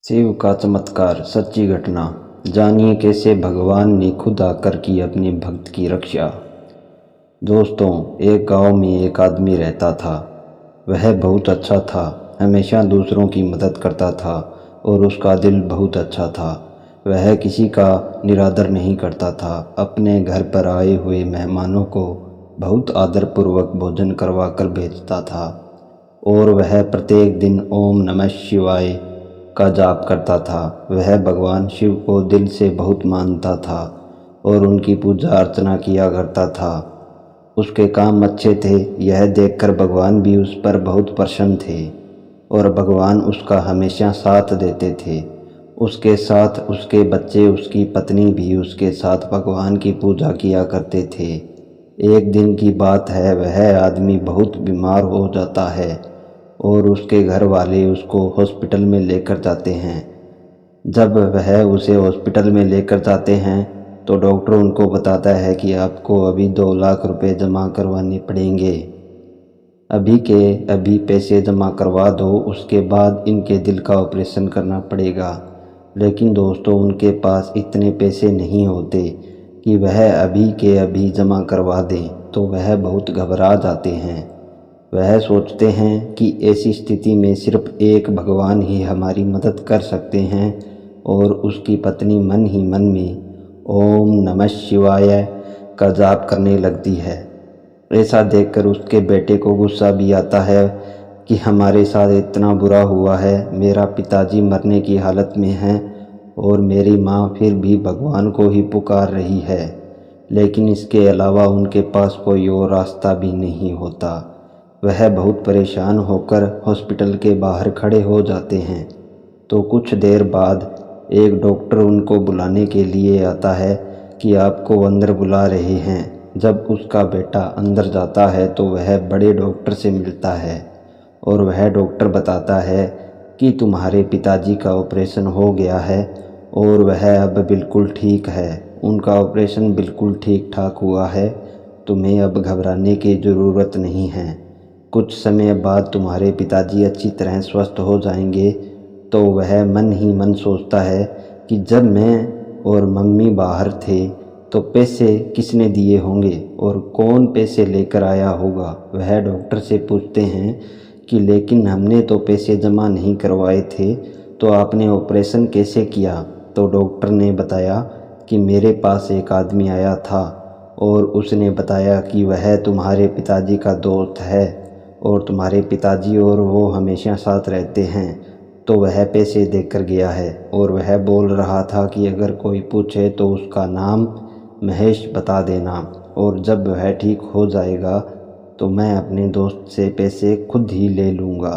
शिव का चमत्कार, सच्ची घटना। जानिए कैसे भगवान ने खुद आकर की अपने भक्त की रक्षा। दोस्तों, एक गांव में एक आदमी रहता था। वह बहुत अच्छा था, हमेशा दूसरों की मदद करता था और उसका दिल बहुत अच्छा था। वह किसी का निरादर नहीं करता था। अपने घर पर आए हुए मेहमानों को बहुत आदरपूर्वक भोजन करवा कर भेजता था और वह प्रत्येक दिन ओम नमः शिवाय का जाप करता था। वह भगवान शिव को दिल से बहुत मानता था और उनकी पूजा अर्चना किया करता था। उसके काम अच्छे थे, यह देखकर भगवान भी उस पर बहुत प्रसन्न थे और भगवान उसका हमेशा साथ देते थे। उसके साथ उसके बच्चे, उसकी पत्नी भी उसके साथ भगवान की पूजा किया करते थे। एक दिन की बात है, वह आदमी बहुत बीमार हो जाता है और उसके घर वाले उसको हॉस्पिटल में लेकर जाते हैं। जब वह उसे हॉस्पिटल में लेकर जाते हैं तो डॉक्टर उनको बताता है कि आपको अभी 2 लाख रुपए जमा करवाने पड़ेंगे। अभी के अभी पैसे जमा करवा दो, उसके बाद इनके दिल का ऑपरेशन करना पड़ेगा। लेकिन दोस्तों, उनके पास इतने पैसे नहीं होते कि वह अभी के अभी जमा करवा दें, तो वह बहुत घबरा जाते हैं। वह सोचते हैं कि ऐसी स्थिति में सिर्फ एक भगवान ही हमारी मदद कर सकते हैं और उसकी पत्नी मन ही मन में ओम नमः शिवाय का जाप करने लगती है। ऐसा देखकर उसके बेटे को गुस्सा भी आता है कि हमारे साथ इतना बुरा हुआ है, मेरा पिताजी मरने की हालत में है और मेरी माँ फिर भी भगवान को ही पुकार रही है। लेकिन इसके अलावा उनके पास कोई और रास्ता भी नहीं होता। वह बहुत परेशान होकर हॉस्पिटल के बाहर खड़े हो जाते हैं। तो कुछ देर बाद एक डॉक्टर उनको बुलाने के लिए आता है कि आपको अंदर बुला रहे हैं। जब उसका बेटा अंदर जाता है तो वह बड़े डॉक्टर से मिलता है और वह डॉक्टर बताता है कि तुम्हारे पिताजी का ऑपरेशन हो गया है और वह अब बिल्कुल ठीक है। उनका ऑपरेशन बिल्कुल ठीक ठाक हुआ है, तुम्हें अब घबराने की ज़रूरत नहीं है। कुछ समय बाद तुम्हारे पिताजी अच्छी तरह स्वस्थ हो जाएंगे। तो वह मन ही मन सोचता है कि जब मैं और मम्मी बाहर थे तो पैसे किसने दिए होंगे और कौन पैसे लेकर आया होगा। वह डॉक्टर से पूछते हैं कि लेकिन हमने तो पैसे जमा नहीं करवाए थे, तो आपने ऑपरेशन कैसे किया। तो डॉक्टर ने बताया कि मेरे पास एक आदमी आया था और उसने बताया कि वह तुम्हारे पिताजी का दोस्त है और तुम्हारे पिताजी और वो हमेशा साथ रहते हैं, तो वह पैसे देकर गया है और वह बोल रहा था कि अगर कोई पूछे तो उसका नाम महेश बता देना और जब वह ठीक हो जाएगा तो मैं अपने दोस्त से पैसे खुद ही ले लूँगा।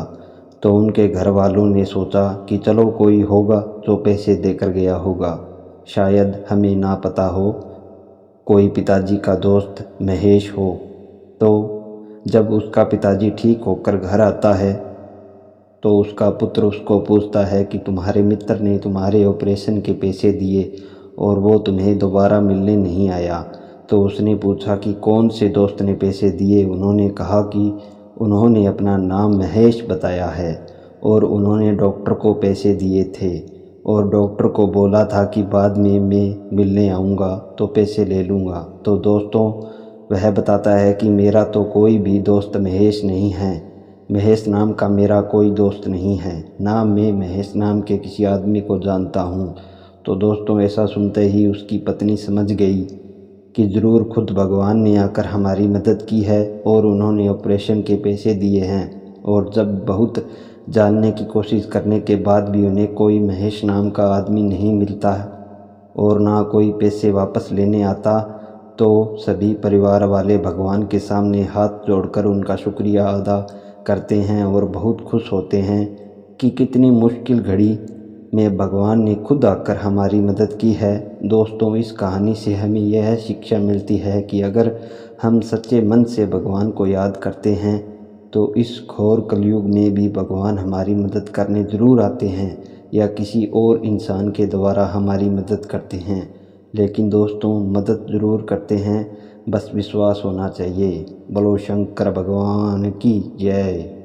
तो उनके घर वालों ने सोचा कि चलो कोई होगा जो पैसे देकर गया होगा, शायद हमें ना पता हो कोई पिताजी का दोस्त महेश हो। तो जब उसका पिताजी ठीक होकर घर आता है तो उसका पुत्र उसको पूछता है कि तुम्हारे मित्र ने तुम्हारे ऑपरेशन के पैसे दिए और वो तुम्हें दोबारा मिलने नहीं आया। तो उसने पूछा कि कौन से दोस्त ने पैसे दिए। उन्होंने कहा कि उन्होंने अपना नाम महेश बताया है और उन्होंने डॉक्टर को पैसे दिए थे और डॉक्टर को बोला था कि बाद में मैं मिलने आऊँगा तो पैसे ले लूँगा। तो दोस्तों, वह बताता है कि मेरा तो कोई भी दोस्त महेश नहीं है, महेश नाम का मेरा कोई दोस्त नहीं है, ना मैं महेश नाम के किसी आदमी को जानता हूँ। तो दोस्तों, ऐसा सुनते ही उसकी पत्नी समझ गई कि ज़रूर खुद भगवान ने आकर हमारी मदद की है और उन्होंने ऑपरेशन के पैसे दिए हैं। और जब बहुत जानने की कोशिश करने के बाद भी उन्हें कोई महेश नाम का आदमी नहीं मिलता और ना कोई पैसे वापस लेने आता, तो सभी परिवार वाले भगवान के सामने हाथ जोड़कर उनका शुक्रिया अदा करते हैं और बहुत खुश होते हैं कि कितनी मुश्किल घड़ी में भगवान ने खुद आकर हमारी मदद की है। दोस्तों, इस कहानी से हमें यह शिक्षा मिलती है कि अगर हम सच्चे मन से भगवान को याद करते हैं तो इस घोर कलयुग में भी भगवान हमारी मदद करने ज़रूर आते हैं या किसी और इंसान के द्वारा हमारी मदद करते हैं। लेकिन दोस्तों, मदद ज़रूर करते हैं, बस विश्वास होना चाहिए। बोलो शंकर भगवान की जय।